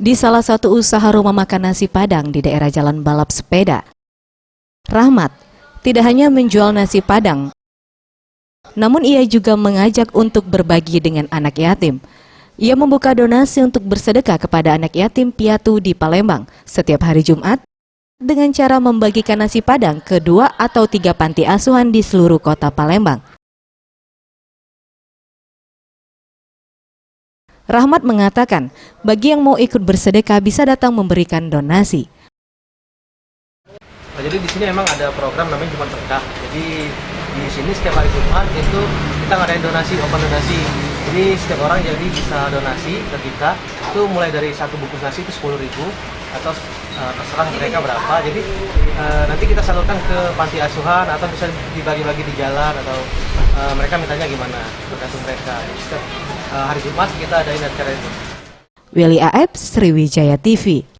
Di salah satu usaha rumah makan nasi Padang di daerah Jalan Balap Sepeda, Rahmat tidak hanya menjual nasi Padang, namun ia juga mengajak untuk berbagi dengan anak yatim. Ia membuka donasi untuk bersedekah kepada anak yatim piatu di Palembang setiap hari Jumat dengan cara membagikan nasi Padang ke 2 atau 3 panti asuhan di seluruh kota Palembang. Rahmat mengatakan, bagi yang mau ikut bersedekah bisa datang memberikan donasi. Jadi di sini memang ada program namanya Jumat Berkah. Jadi di sini setiap hari Jumat itu kita ngadain donasi, open donasi. Jadi setiap orang jadi bisa donasi ke kita. Itu mulai dari satu bungkus nasi itu 10.000 atau terserah mereka berapa. Jadi nanti kita salurkan ke panti asuhan atau bisa dibagi-bagi di jalan atau mereka mintanya gimana, tergantung mereka. Jadi setiap hari Jumat kita adain acara itu. Willy Aep, Sriwijaya TV.